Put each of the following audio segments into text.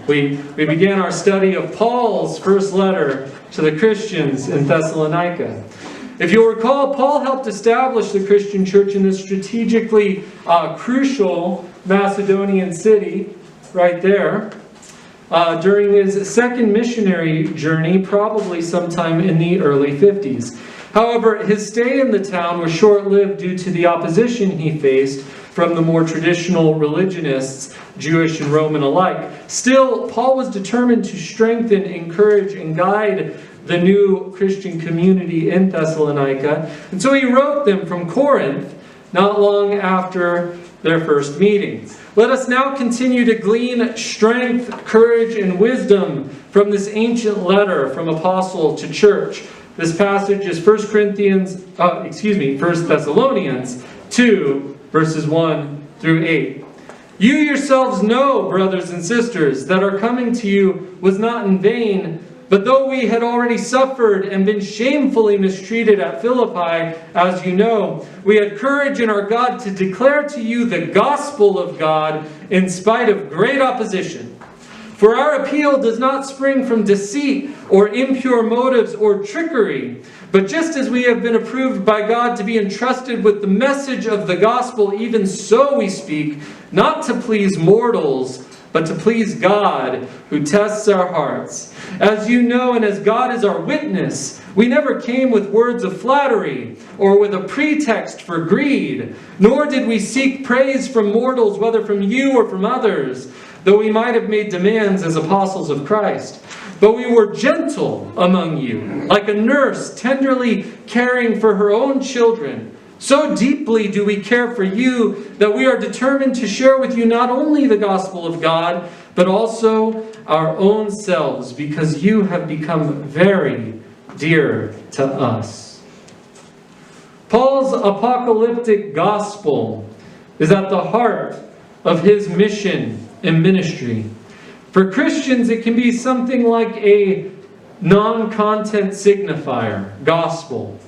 We began our study of Paul's first letter to the Christians in Thessalonica. If you'll recall, Paul helped establish the Christian church in this strategically crucial Macedonian city right there during his second missionary journey, probably sometime in the early 50s. However, his stay in the town was short-lived due to the opposition he faced from the more traditional religionists, Jewish and Roman alike. Still, Paul was determined to strengthen, encourage, and guide the new Christian community in Thessalonica. And so he wrote them from Corinth not long after their first meeting. Let us now continue to glean strength, courage, and wisdom from this ancient letter from apostle to church. This passage is 1 Thessalonians 2, verses 1 through 8. You yourselves know, brothers and sisters, that our coming to you was not in vain. But though we had already suffered and been shamefully mistreated at Philippi, as you know, we had courage in our God to declare to you the gospel of God in spite of great opposition. For our appeal does not spring from deceit or impure motives or trickery, but just as we have been approved by God to be entrusted with the message of the gospel, even so we speak, not to please mortals, but to please God, who tests our hearts. As you know, and as God is our witness, we never came with words of flattery or with a pretext for greed, nor did we seek praise from mortals, whether from you or from others, though we might have made demands as apostles of Christ. But we were gentle among you, like a nurse tenderly caring for her own children. So deeply do we care for you that we are determined to share with you not only the gospel of God, but also our own selves, because you have become very dear to us. Paul's apocalyptic gospel is at the heart of his mission and ministry. For Christians, it can be something like a non-content signifier, gospel.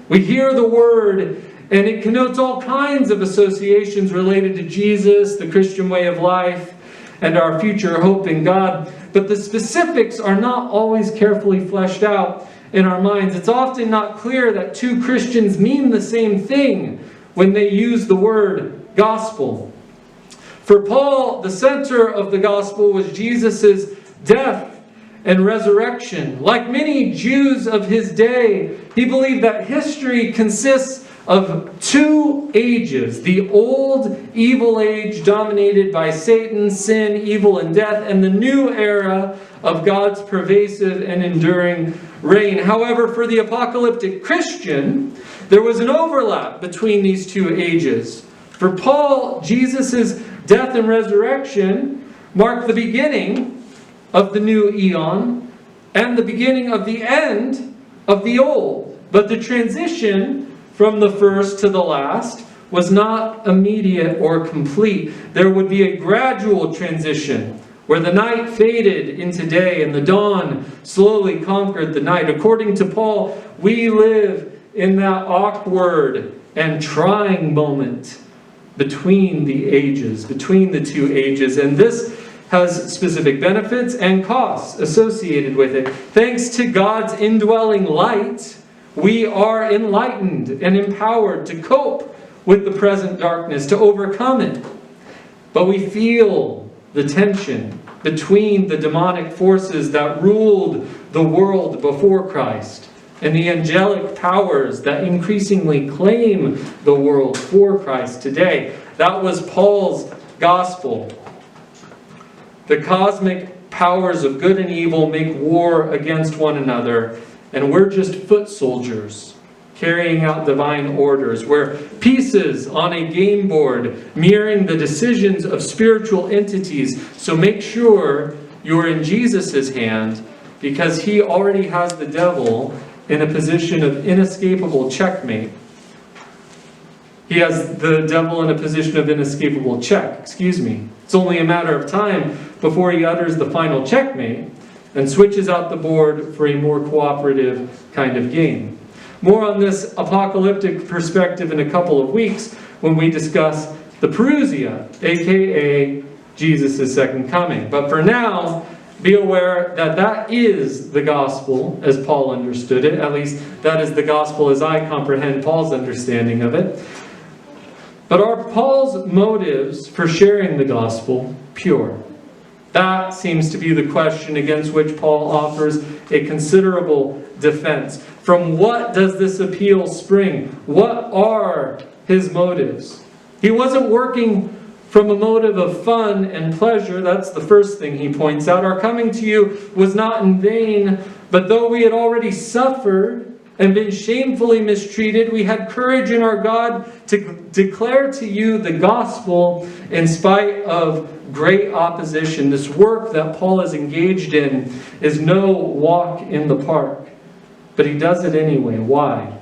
We hear the word, and it connotes all kinds of associations related to Jesus, the Christian way of life, and our future hope in God. But the specifics are not always carefully fleshed out in our minds. It's often not clear that two Christians mean the same thing when they use the word gospel. For Paul, the center of the gospel was Jesus' death and resurrection. Like many Jews of his day, he believed that history consists of two ages: the old evil age dominated by Satan, sin, evil, and death, and the new era of God's pervasive and enduring reign. However, for the apocalyptic Christian, there was an overlap between these two ages. For Paul, Jesus' death and resurrection marked the beginning of the new eon and the beginning of the end of the old. But the transition from the first to the last was not immediate or complete. There would be a gradual transition where the night faded into day and the dawn slowly conquered the night. According to Paul, we live in that awkward and trying moment between the ages, between the two ages. And this has specific benefits and costs associated with it. Thanks to God's indwelling light, we are enlightened and empowered to cope with the present darkness, to overcome it. But we feel the tension between the demonic forces that ruled the world before Christ and the angelic powers that increasingly claim the world for Christ today. That was Paul's gospel. The cosmic powers of good and evil make war against one another, and we're just foot soldiers carrying out divine orders. We're pieces on a game board mirroring the decisions of spiritual entities. So make sure you're in Jesus' hand, because he already has the devil in a position of inescapable checkmate. He has the devil in a position of inescapable check. It's only a matter of time before he utters the final checkmate and switches out the board for a more cooperative kind of game. More on this apocalyptic perspective in a couple of weeks when we discuss the Parousia, aka Jesus' second coming. But for now, be aware that that is the gospel as Paul understood it. At least that is the gospel as I comprehend Paul's understanding of it. But are Paul's motives for sharing the gospel pure? That seems to be the question against which Paul offers a considerable defense. From what does this appeal spring? What are his motives? He wasn't working from a motive of fun and pleasure. That's the first thing he points out. Our coming to you was not in vain, but though we had already suffered and been shamefully mistreated, we had courage in our God to declare to you the gospel in spite of great opposition. This work that Paul is engaged in is no walk in the park, but he does it anyway. Why?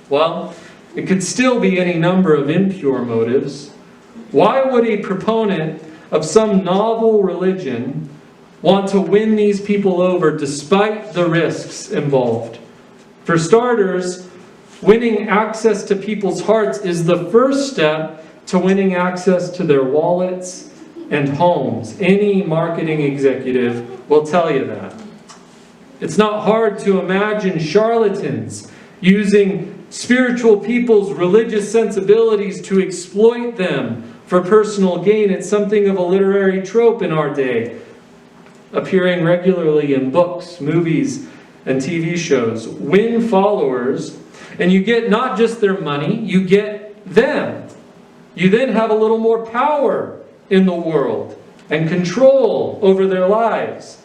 Well, it could still be any number of impure motives. Why would a proponent of some novel religion want to win these people over despite the risks involved? For starters, winning access to people's hearts is the first step to winning access to their wallets and homes. Any marketing executive will tell you that. It's not hard to imagine charlatans using spiritual people's religious sensibilities to exploit them for personal gain. It's something of a literary trope in our day, appearing regularly in books, movies, and TV shows. Win followers, and you get not just their money, you get them. You then have a little more power in the world and control over their lives.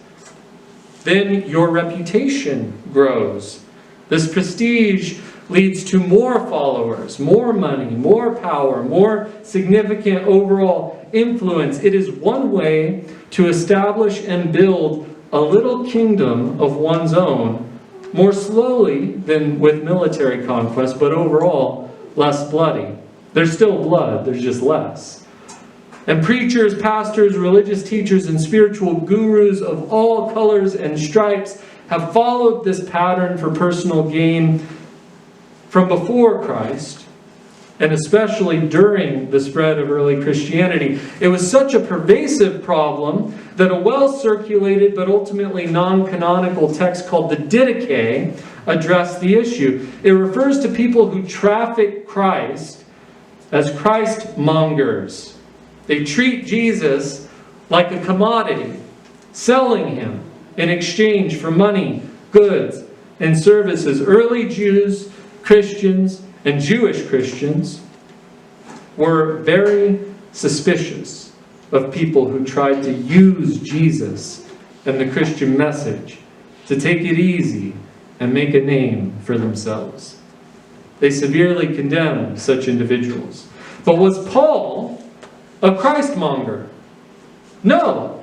Then your reputation grows. This prestige leads to more followers, more money, more power, more significant overall influence. It is one way to establish and build a little kingdom of one's own, more slowly than with military conquest, but overall less bloody. There's still blood, there's just less. And preachers, pastors, religious teachers, and spiritual gurus of all colors and stripes have followed this pattern for personal gain from before Christ, and especially during the spread of early Christianity. It was such a pervasive problem that a well-circulated but ultimately non-canonical text called the Didache addressed the issue. It refers to people who traffic Christ as Christ-mongers. They treat Jesus like a commodity, selling him in exchange for money, goods, and services. Early Jews, Christians, and Jewish Christians were very suspicious of people who tried to use Jesus and the Christian message to take it easy and make a name for themselves. They severely condemned such individuals. But was Paul a Christmonger? No.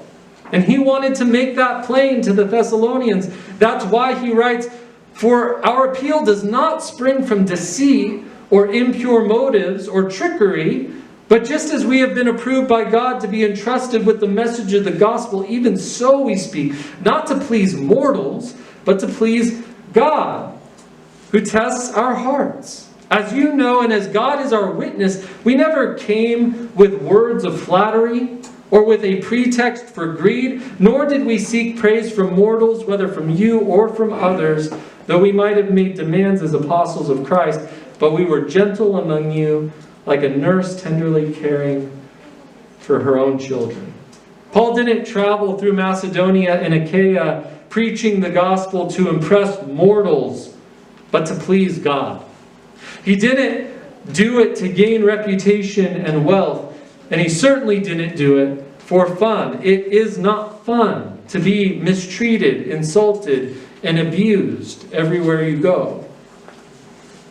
And he wanted to make that plain to the Thessalonians. That's why he writes, "For our appeal does not spring from deceit or impure motives or trickery, but just as we have been approved by God to be entrusted with the message of the gospel, even so we speak, not to please mortals, but to please God, who tests our hearts. As you know, and as God is our witness, we never came with words of flattery or with a pretext for greed, nor did we seek praise from mortals, whether from you or from others, though we might have made demands as apostles of Christ, but we were gentle among you, like a nurse tenderly caring for her own children." Paul didn't travel through Macedonia and Achaia preaching the gospel to impress mortals, but to please God. He didn't do it to gain reputation and wealth, and he certainly didn't do it for fun. It is not fun to be mistreated, insulted, and abused everywhere you go.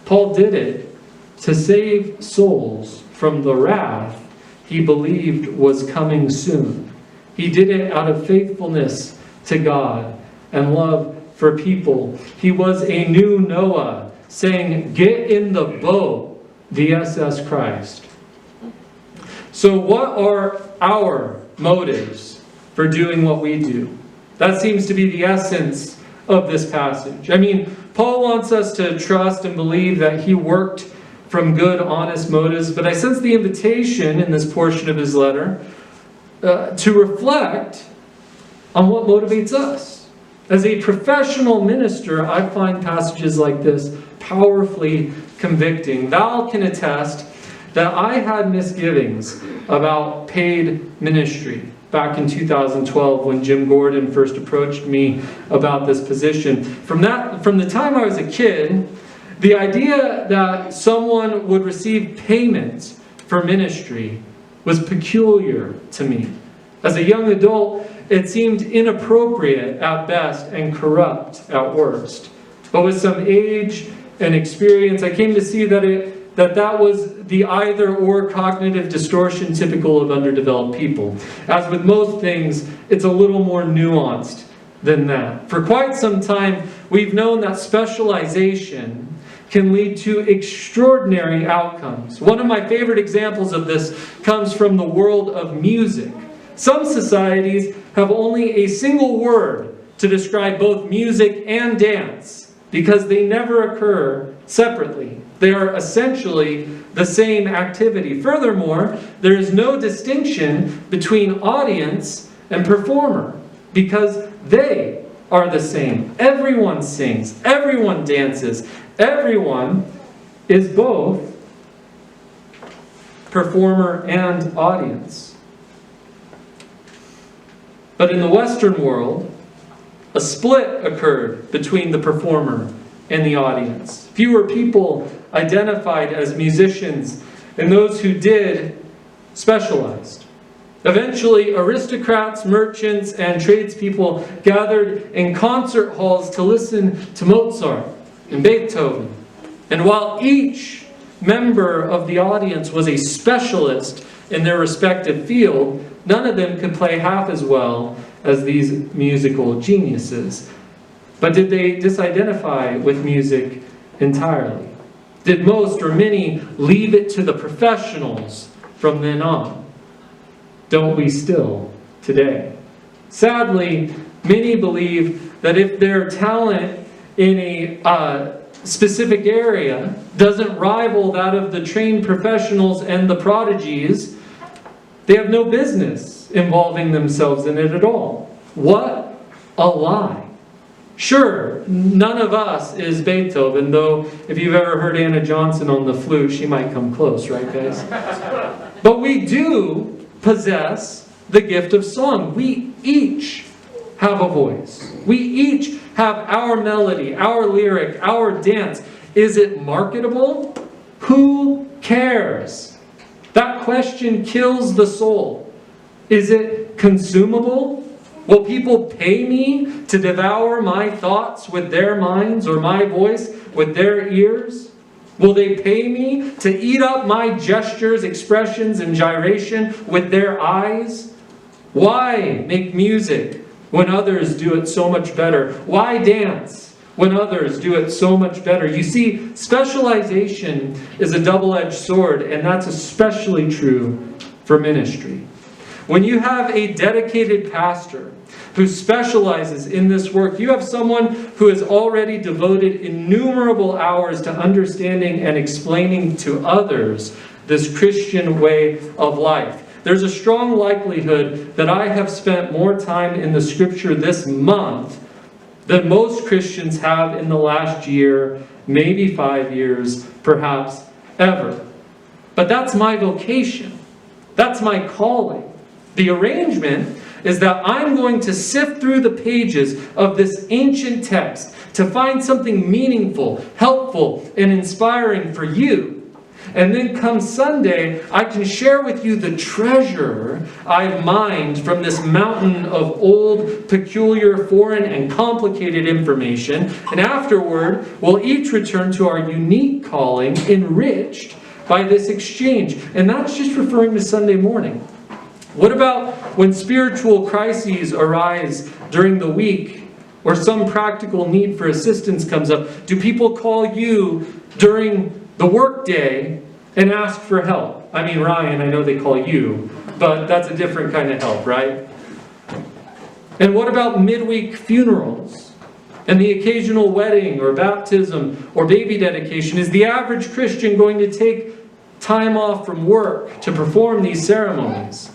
Paul did it to save souls from the wrath he believed was coming soon. He did it out of faithfulness to God and love for people. He was a new Noah, saying, "Get in the boat, VSS Christ." So what are our motives for doing what we do? That seems to be the essence of this passage. I mean, Paul wants us to trust and believe that he worked from good, honest motives, but I sense the invitation in this portion of his letter to reflect on what motivates us. As a professional minister, I find passages like this powerfully convicting. Val can attest that I had misgivings about paid ministry back in 2012 when Jim Gordon first approached me about this position. From the time I was a kid, the idea that someone would receive payment for ministry was peculiar to me. As a young adult, it seemed inappropriate at best and corrupt at worst. But with some age and experience, I came to see that was the either-or cognitive distortion typical of underdeveloped people. As with most things, it's a little more nuanced than that. For quite some time, we've known that specialization can lead to extraordinary outcomes. One of my favorite examples of this comes from the world of music. Some societies have only a single word to describe both music and dance because they never occur separately. They are essentially the same activity. Furthermore, there is no distinction between audience and performer because they are the same. Everyone sings, everyone dances, everyone is both performer and audience. But in the Western world, a split occurred between the performer and the audience. Fewer people identified as musicians, and those who did specialized. Eventually, aristocrats, merchants, and tradespeople gathered in concert halls to listen to Mozart and Beethoven. And while each member of the audience was a specialist in their respective field, none of them could play half as well as these musical geniuses. But did they disidentify with music entirely? Did most or many leave it to the professionals from then on? Don't we still today? Sadly, many believe that if their talent in a specific area doesn't rival that of the trained professionals and the prodigies, they have no business involving themselves in it at all. What a lie. Sure, none of us is Beethoven, though if you've ever heard Anna Johnson on the flute, she might come close, right guys? But we do possess the gift of song. We each have a voice. We each have our melody, our lyric, our dance. Is it marketable? Who cares? That question kills the soul. Is it consumable? Will people pay me to devour my thoughts with their minds or my voice with their ears? Will they pay me to eat up my gestures, expressions, and gyration with their eyes? Why make music when others do it so much better? Why dance when others do it so much better? You see, specialization is a double-edged sword, and that's especially true for ministry. When you have a dedicated pastor who specializes in this work, you have someone who has already devoted innumerable hours to understanding and explaining to others this Christian way of life. There's a strong likelihood that I have spent more time in the Scripture this month than most Christians have in the last year, maybe 5 years, perhaps ever. But that's my vocation. That's my calling. The arrangement is that I'm going to sift through the pages of this ancient text to find something meaningful, helpful, and inspiring for you. And then come Sunday, I can share with you the treasure I've mined from this mountain of old, peculiar, foreign, and complicated information. And afterward, we'll each return to our unique calling, enriched by this exchange. And that's just referring to Sunday morning. What about when spiritual crises arise during the week or some practical need for assistance comes up? Do people call you during the workday and ask for help? I mean, Ryan, I know they call you, but that's a different kind of help, right? And what about midweek funerals and the occasional wedding or baptism or baby dedication? Is the average Christian going to take time off from work to perform these ceremonies?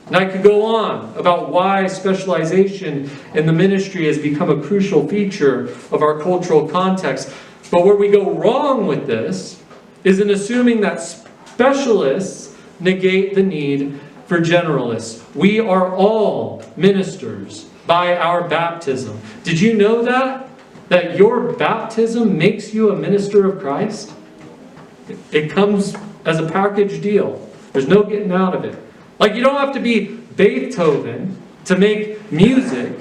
And I could go on about why specialization in the ministry has become a crucial feature of our cultural context. But where we go wrong with this is in assuming that specialists negate the need for generalists. We are all ministers by our baptism. Did you know that? That your baptism makes you a minister of Christ? It comes as a package deal. There's no getting out of it. Like, you don't have to be Beethoven to make music.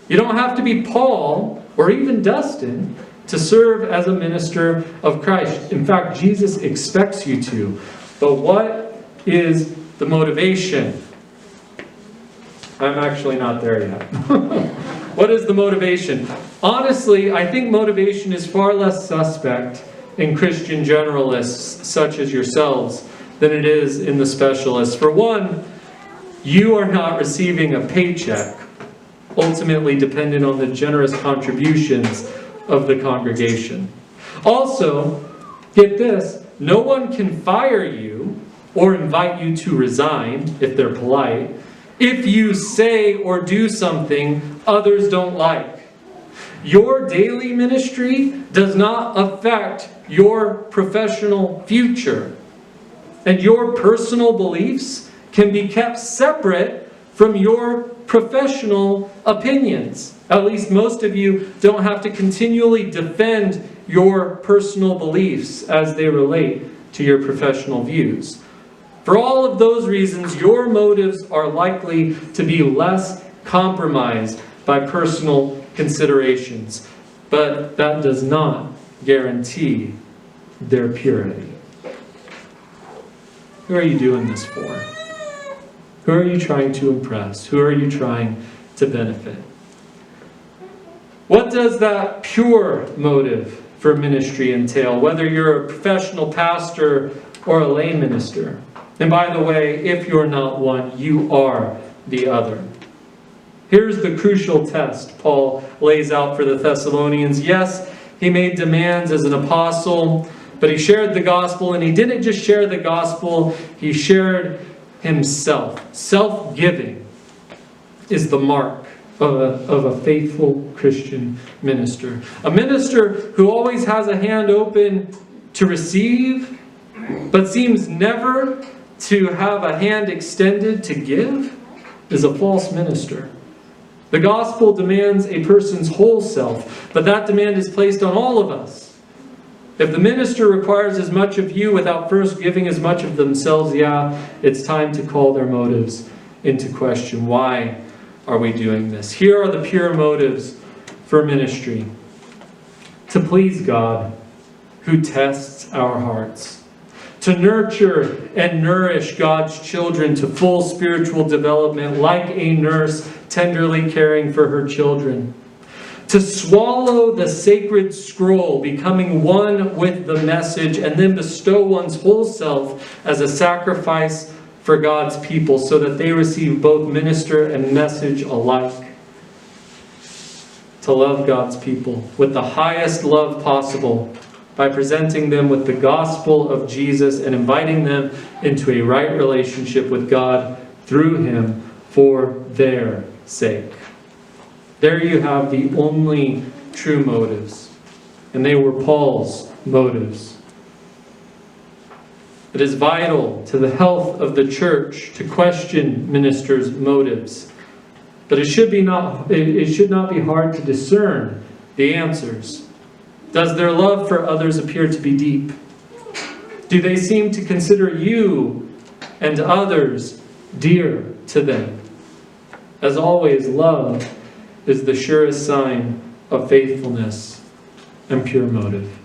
You don't have to be Paul or even Dustin to serve as a minister of Christ. In fact, Jesus expects you to. But what is the motivation? I'm actually not there yet. What is the motivation? Honestly, I think motivation is far less suspect in Christian generalists such as yourselves than it is in the specialists. For one, you are not receiving a paycheck, ultimately dependent on the generous contributions of the congregation. Also, get this, no one can fire you or invite you to resign, if they're polite, if you say or do something others don't like. Your daily ministry does not affect your professional future. And your personal beliefs can be kept separate from your professional opinions. At least most of you don't have to continually defend your personal beliefs as they relate to your professional views. For all of those reasons, your motives are likely to be less compromised by personal considerations. But that does not guarantee their purity. Who are you doing this for? Who are you trying to impress? Who are you trying to benefit? What does that pure motive for ministry entail, whether you're a professional pastor or a lay minister? And by the way, if you're not one, you are the other. Here's the crucial test Paul lays out for the Thessalonians. Yes, he made demands as an apostle, but he shared the gospel, and he didn't just share the gospel, he shared himself. Self-giving is the mark of a faithful Christian minister. A minister who always has a hand open to receive, but seems never to have a hand extended to give, is a false minister. The gospel demands a person's whole self, but that demand is placed on all of us. If the minister requires as much of you without first giving as much of themselves, it's time to call their motives into question. Why are we doing this? Here are the pure motives for ministry. To please God, who tests our hearts. To nurture and nourish God's children to full spiritual development, like a nurse tenderly caring for her children. To swallow the sacred scroll, becoming one with the message, and then bestow one's whole self as a sacrifice for God's people so that they receive both minister and message alike. To love God's people with the highest love possible by presenting them with the gospel of Jesus and inviting them into a right relationship with God through Him for their sake. There you have the only true motives. And they were Paul's motives. It is vital to the health of the church to question ministers' motives. But it should not be hard to discern the answers. Does their love for others appear to be deep? Do they seem to consider you and others dear to them? As always, love is the surest sign of faithfulness and pure motive.